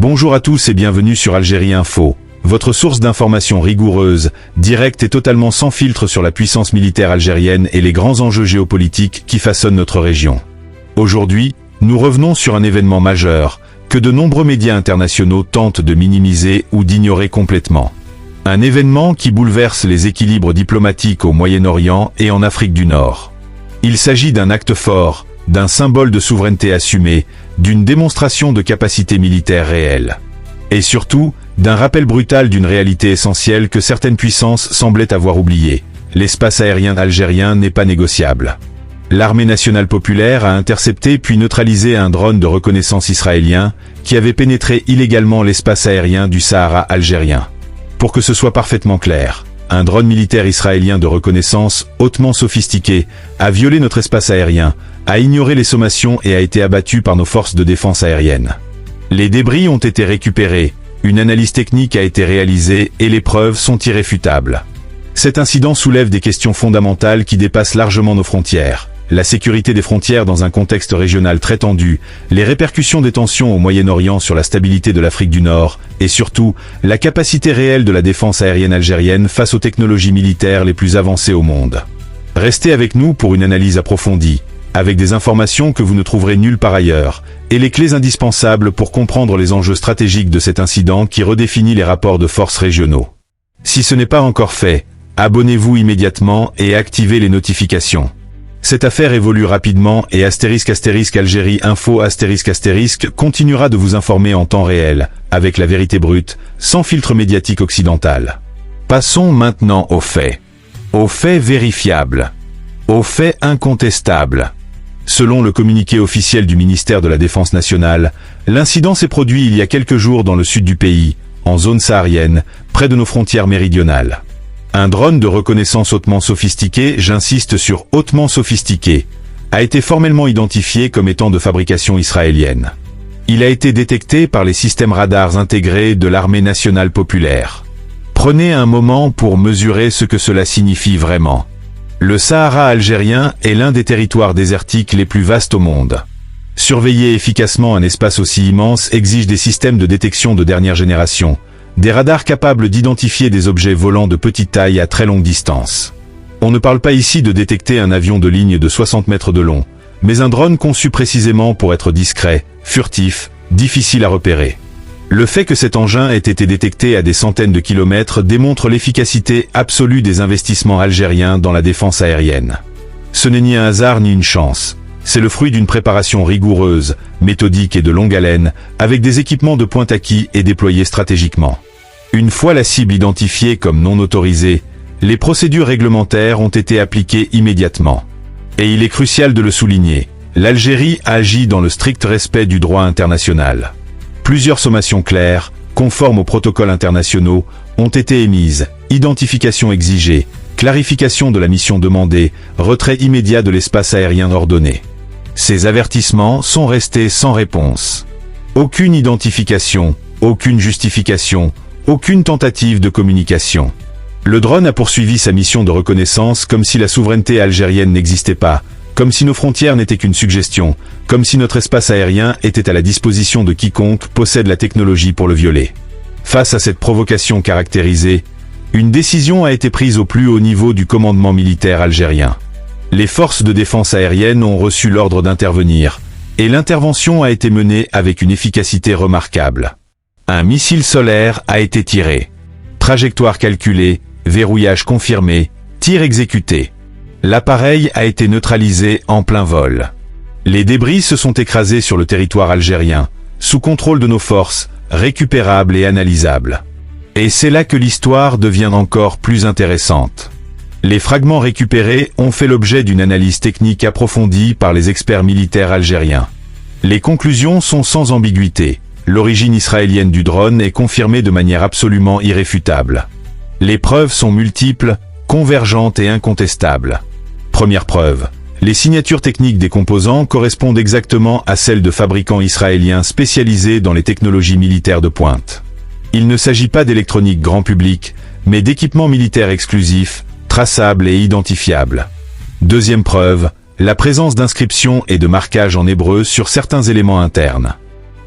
Bonjour à tous et bienvenue sur Algérie Info, votre source d'informations rigoureuse, directe et totalement sans filtre sur la puissance militaire algérienne et les grands enjeux géopolitiques qui façonnent notre région. Aujourd'hui, nous revenons sur un événement majeur, que de nombreux médias internationaux tentent de minimiser ou d'ignorer complètement. Un événement qui bouleverse les équilibres diplomatiques au Moyen-Orient et en Afrique du Nord. Il s'agit d'un acte fort, d'un symbole de souveraineté assumée, d'une démonstration de capacité militaire réelle. Et surtout, d'un rappel brutal d'une réalité essentielle que certaines puissances semblaient avoir oubliée. L'espace aérien algérien n'est pas négociable. L'armée nationale populaire a intercepté puis neutralisé un drone de reconnaissance israélien qui avait pénétré illégalement l'espace aérien du Sahara algérien. Pour que ce soit parfaitement clair, un drone militaire israélien de reconnaissance hautement sophistiqué a violé notre espace aérien, a ignoré les sommations et a été abattu par nos forces de défense aérienne. Les débris ont été récupérés, une analyse technique a été réalisée et les preuves sont irréfutables. Cet incident soulève des questions fondamentales qui dépassent largement nos frontières. La sécurité des frontières dans un contexte régional très tendu, les répercussions des tensions au Moyen-Orient sur la stabilité de l'Afrique du Nord, et surtout, la capacité réelle de la défense aérienne algérienne face aux technologies militaires les plus avancées au monde. Restez avec nous pour une analyse approfondie, avec des informations que vous ne trouverez nulle part ailleurs, et les clés indispensables pour comprendre les enjeux stratégiques de cet incident qui redéfinit les rapports de force régionaux. Si ce n'est pas encore fait, abonnez-vous immédiatement et activez les notifications. Cette affaire évolue rapidement et Algérie Info continuera de vous informer en temps réel, avec la vérité brute, sans filtre médiatique occidental. Passons maintenant aux faits. Aux faits vérifiables. Aux faits incontestables. Selon le communiqué officiel du ministère de la Défense nationale, l'incident s'est produit il y a quelques jours dans le sud du pays, en zone saharienne, près de nos frontières méridionales. Un drone de reconnaissance hautement sophistiqué, j'insiste sur hautement sophistiqué, a été formellement identifié comme étant de fabrication israélienne. Il a été détecté par les systèmes radars intégrés de l'armée nationale populaire. Prenez un moment pour mesurer ce que cela signifie vraiment. Le Sahara algérien est l'un des territoires désertiques les plus vastes au monde. Surveiller efficacement un espace aussi immense exige des systèmes de détection de dernière génération, des radars capables d'identifier des objets volants de petite taille à très longue distance. On ne parle pas ici de détecter un avion de ligne de 60 mètres de long, mais un drone conçu précisément pour être discret, furtif, difficile à repérer. Le fait que cet engin ait été détecté à des centaines de kilomètres démontre l'efficacité absolue des investissements algériens dans la défense aérienne. Ce n'est ni un hasard ni une chance. C'est le fruit d'une préparation rigoureuse, méthodique et de longue haleine, avec des équipements de pointe acquis et déployés stratégiquement. Une fois la cible identifiée comme non autorisée, les procédures réglementaires ont été appliquées immédiatement. Et il est crucial de le souligner, l'Algérie agit dans le strict respect du droit international. Plusieurs sommations claires, conformes aux protocoles internationaux, ont été émises, identification exigée, clarification de la mission demandée, retrait immédiat de l'espace aérien ordonné. Ces avertissements sont restés sans réponse. Aucune identification, aucune justification, aucune tentative de communication. Le drone a poursuivi sa mission de reconnaissance comme si la souveraineté algérienne n'existait pas, comme si nos frontières n'étaient qu'une suggestion, comme si notre espace aérien était à la disposition de quiconque possède la technologie pour le violer. Face à cette provocation caractérisée, une décision a été prise au plus haut niveau du commandement militaire algérien. Les forces de défense aérienne ont reçu l'ordre d'intervenir, et l'intervention a été menée avec une efficacité remarquable. Un missile solaire a été tiré. Trajectoire calculée, verrouillage confirmé, tir exécuté. L'appareil a été neutralisé en plein vol. Les débris se sont écrasés sur le territoire algérien, sous contrôle de nos forces, récupérables et analysables. Et c'est là que l'histoire devient encore plus intéressante. Les fragments récupérés ont fait l'objet d'une analyse technique approfondie par les experts militaires algériens. Les conclusions sont sans ambiguïté. L'origine israélienne du drone est confirmée de manière absolument irréfutable. Les preuves sont multiples, convergentes et incontestables. Première preuve. Les signatures techniques des composants correspondent exactement à celles de fabricants israéliens spécialisés dans les technologies militaires de pointe. Il ne s'agit pas d'électronique grand public, mais d'équipements militaires exclusifs, traçables et identifiables. Deuxième preuve, la présence d'inscriptions et de marquages en hébreu sur certains éléments internes.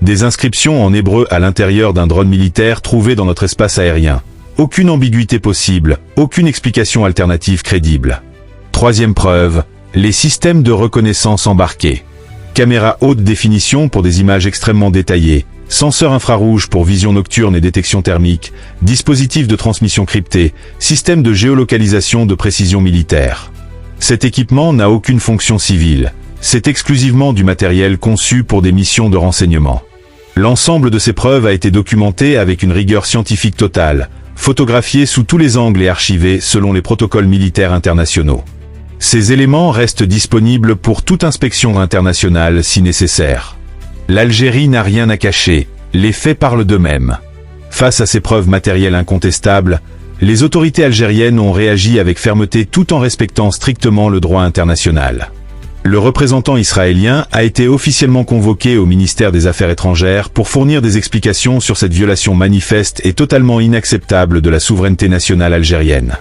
Des inscriptions en hébreu à l'intérieur d'un drone militaire trouvé dans notre espace aérien. Aucune ambiguïté possible, aucune explication alternative crédible. Troisième preuve, les systèmes de reconnaissance embarqués. Caméra haute définition pour des images extrêmement détaillées, senseurs infrarouges pour vision nocturne et détection thermique, dispositifs de transmission cryptés, système de géolocalisation de précision militaire. Cet équipement n'a aucune fonction civile. C'est exclusivement du matériel conçu pour des missions de renseignement. L'ensemble de ces preuves a été documenté avec une rigueur scientifique totale, photographié sous tous les angles et archivé selon les protocoles militaires internationaux. Ces éléments restent disponibles pour toute inspection internationale si nécessaire. L'Algérie n'a rien à cacher, les faits parlent d'eux-mêmes. Face à ces preuves matérielles incontestables, les autorités algériennes ont réagi avec fermeté tout en respectant strictement le droit international. Le représentant israélien a été officiellement convoqué au ministère des Affaires étrangères pour fournir des explications sur cette violation manifeste et totalement inacceptable de la souveraineté nationale algérienne.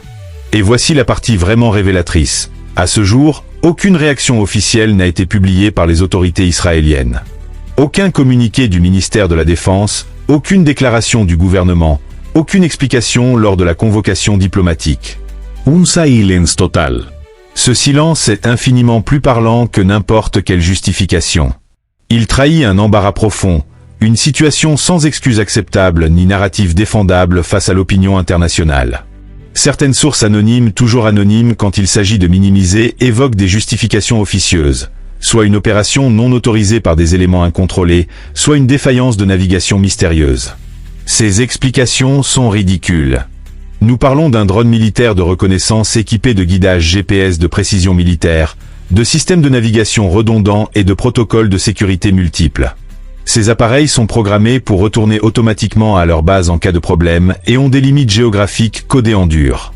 Et voici la partie vraiment révélatrice. À ce jour, aucune réaction officielle n'a été publiée par les autorités israéliennes. Aucun communiqué du ministère de la Défense, aucune déclaration du gouvernement, aucune explication lors de la convocation diplomatique. Un silence total. Ce silence est infiniment plus parlant que n'importe quelle justification. Il trahit un embarras profond, une situation sans excuse acceptable ni narrative défendable face à l'opinion internationale. Certaines sources anonymes, toujours anonymes quand il s'agit de minimiser, évoquent des justifications officieuses, soit une opération non autorisée par des éléments incontrôlés, soit une défaillance de navigation mystérieuse. Ces explications sont ridicules. Nous parlons d'un drone militaire de reconnaissance équipé de guidage GPS de précision militaire, de systèmes de navigation redondants et de protocoles de sécurité multiples. Ces appareils sont programmés pour retourner automatiquement à leur base en cas de problème et ont des limites géographiques codées en dur.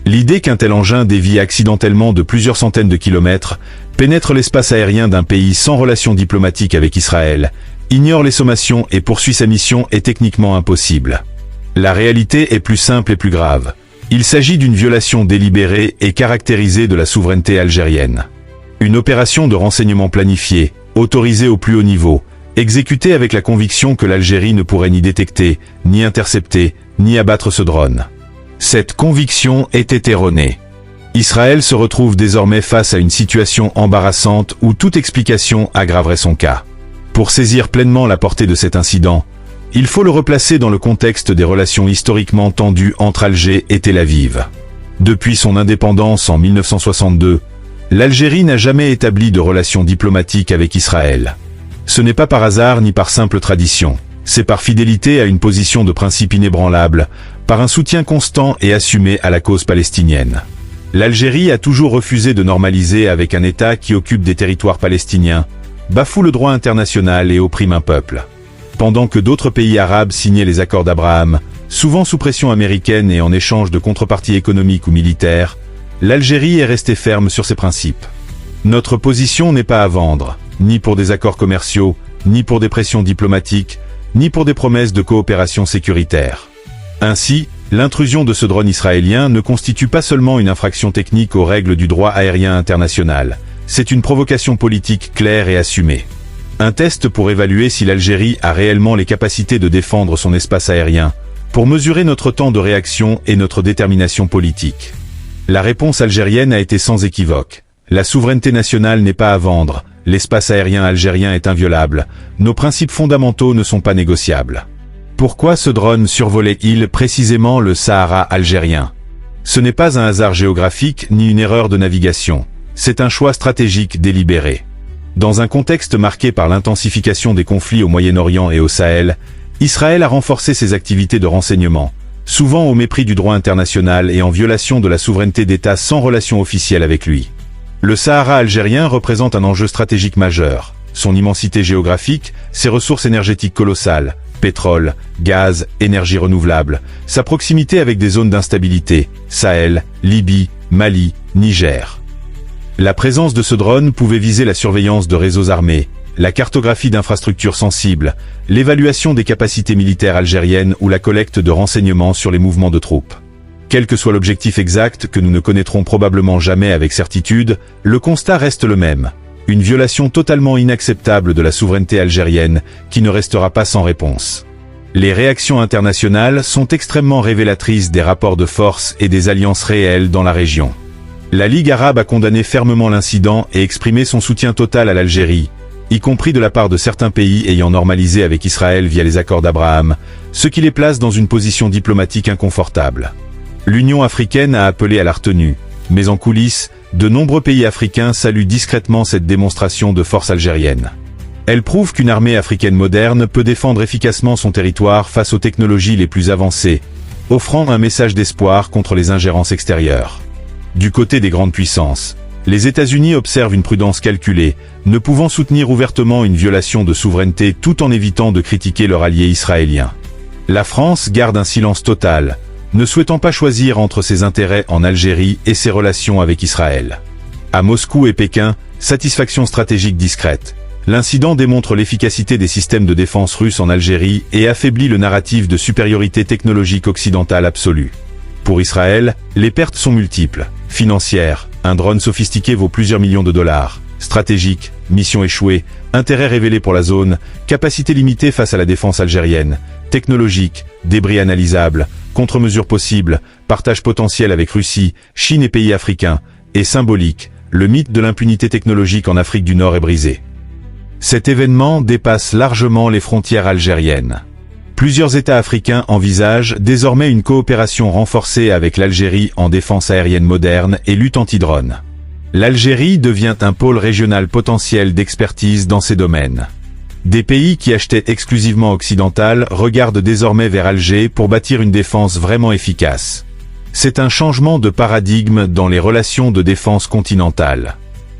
L'idée qu'un tel engin dévie accidentellement de plusieurs centaines de kilomètres, pénètre l'espace aérien d'un pays sans relation diplomatique avec Israël, ignore les sommations et poursuit sa mission est techniquement impossible. La réalité est plus simple et plus grave. Il s'agit d'une violation délibérée et caractérisée de la souveraineté algérienne. Une opération de renseignement planifiée, autorisée au plus haut niveau, exécutée avec la conviction que l'Algérie ne pourrait ni détecter, ni intercepter, ni abattre ce drone. Cette conviction était erronée. Israël se retrouve désormais face à une situation embarrassante où toute explication aggraverait son cas. Pour saisir pleinement la portée de cet incident, il faut le replacer dans le contexte des relations historiquement tendues entre Alger et Tel Aviv. Depuis son indépendance en 1962, l'Algérie n'a jamais établi de relations diplomatiques avec Israël. Ce n'est pas par hasard ni par simple tradition, c'est par fidélité à une position de principe inébranlable, par un soutien constant et assumé à la cause palestinienne. L'Algérie a toujours refusé de normaliser avec un État qui occupe des territoires palestiniens, bafoue le droit international et opprime un peuple. Pendant que d'autres pays arabes signaient les accords d'Abraham, souvent sous pression américaine et en échange de contreparties économiques ou militaires, l'Algérie est restée ferme sur ses principes. Notre position n'est pas à vendre, ni pour des accords commerciaux, ni pour des pressions diplomatiques, ni pour des promesses de coopération sécuritaire. Ainsi, l'intrusion de ce drone israélien ne constitue pas seulement une infraction technique aux règles du droit aérien international, c'est une provocation politique claire et assumée. Un test pour évaluer si l'Algérie a réellement les capacités de défendre son espace aérien, pour mesurer notre temps de réaction et notre détermination politique. La réponse algérienne a été sans équivoque. La souveraineté nationale n'est pas à vendre, l'espace aérien algérien est inviolable, nos principes fondamentaux ne sont pas négociables. Pourquoi ce drone survolait-il précisément le Sahara algérien? Ce n'est pas un hasard géographique ni une erreur de navigation, c'est un choix stratégique délibéré. Dans un contexte marqué par l'intensification des conflits au Moyen-Orient et au Sahel, Israël a renforcé ses activités de renseignement, souvent au mépris du droit international et en violation de la souveraineté d'États sans relation officielle avec lui. Le Sahara algérien représente un enjeu stratégique majeur. Son immensité géographique, ses ressources énergétiques colossales, pétrole, gaz, énergie renouvelable, sa proximité avec des zones d'instabilité, Sahel, Libye, Mali, Niger. La présence de ce drone pouvait viser la surveillance de réseaux armés, la cartographie d'infrastructures sensibles, l'évaluation des capacités militaires algériennes ou la collecte de renseignements sur les mouvements de troupes. Quel que soit l'objectif exact que nous ne connaîtrons probablement jamais avec certitude, le constat reste le même. Une violation totalement inacceptable de la souveraineté algérienne qui ne restera pas sans réponse. Les réactions internationales sont extrêmement révélatrices des rapports de force et des alliances réelles dans la région. La Ligue arabe a condamné fermement l'incident et exprimé son soutien total à l'Algérie, y compris de la part de certains pays ayant normalisé avec Israël via les accords d'Abraham, ce qui les place dans une position diplomatique inconfortable. L'Union africaine a appelé à la retenue, mais en coulisses, de nombreux pays africains saluent discrètement cette démonstration de force algérienne. Elle prouve qu'une armée africaine moderne peut défendre efficacement son territoire face aux technologies les plus avancées, offrant un message d'espoir contre les ingérences extérieures. Du côté des grandes puissances, les États-Unis observent une prudence calculée, ne pouvant soutenir ouvertement une violation de souveraineté tout en évitant de critiquer leur allié israélien. La France garde un silence total, ne souhaitant pas choisir entre ses intérêts en Algérie et ses relations avec Israël. À Moscou et Pékin, satisfaction stratégique discrète. L'incident démontre l'efficacité des systèmes de défense russes en Algérie et affaiblit le narratif de supériorité technologique occidentale absolue. Pour Israël, les pertes sont multiples. Financières, un drone sophistiqué vaut plusieurs millions de dollars. Stratégique, mission échouée, intérêt révélé pour la zone, capacité limitée face à la défense algérienne. Technologique, débris analysables, contre-mesures possibles, partage potentiel avec Russie, Chine et pays africains. Et symbolique, le mythe de l'impunité technologique en Afrique du Nord est brisé. Cet événement dépasse largement les frontières algériennes. Plusieurs États africains envisagent désormais une coopération renforcée avec l'Algérie en défense aérienne moderne et lutte anti-drone. L'Algérie devient un pôle régional potentiel d'expertise dans ces domaines. Des pays qui achetaient exclusivement occidental regardent désormais vers Alger pour bâtir une défense vraiment efficace. C'est un changement de paradigme dans les relations de défense continentale.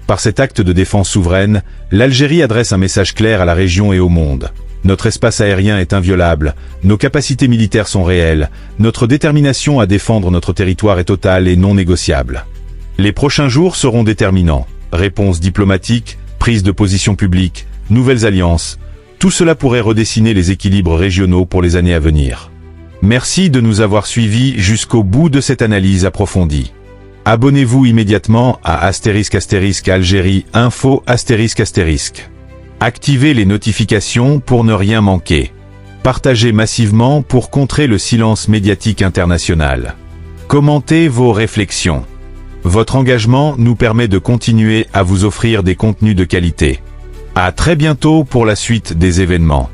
Par cet acte de défense souveraine, l'Algérie adresse un message clair à la région et au monde. Notre espace aérien est inviolable, nos capacités militaires sont réelles, notre détermination à défendre notre territoire est totale et non négociable. Les prochains jours seront déterminants. Réponses diplomatiques, prise de position publique, nouvelles alliances, tout cela pourrait redessiner les équilibres régionaux pour les années à venir. Merci de nous avoir suivis jusqu'au bout de cette analyse approfondie. Abonnez-vous immédiatement à Algérie Info ***. Activez les notifications pour ne rien manquer. Partagez massivement pour contrer le silence médiatique international. Commentez vos réflexions. Votre engagement nous permet de continuer à vous offrir des contenus de qualité. À très bientôt pour la suite des événements.